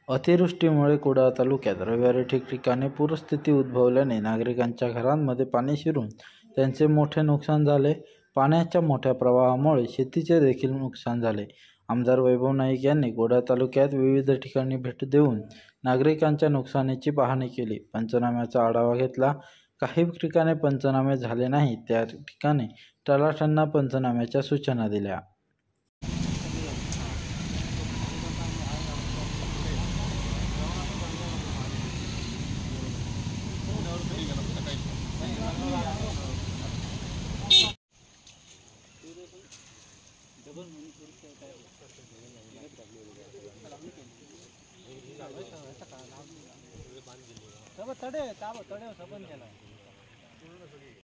अतिवृष्टीमुळे कुडाळ तालुक्यात रविवारी ठिकठिकाणी पूरस्थिती उद्भवल्याने नागरिकांच्या घरांमध्ये पाणी शिरून त्यांचे मोठे नुकसान झाले। पाण्याच्या मोठ्या प्रवाहामुळे शेतीचे देखील नुकसान झाले। आमदार वैभव नाईक यांनी कुडाळ तालुक्यात विविध ठिकाणी भेट देऊन नागरिकांच्या नुकसानीची पाहणी केली, पंचनाम्याचा आढावा घेतला। काही ठिकाणी पंचनामे झाले नाही त्या ठिकाणी तलाठ्यांना पंचनाम्याच्या सूचना दिल्या। सब तडे सबन केला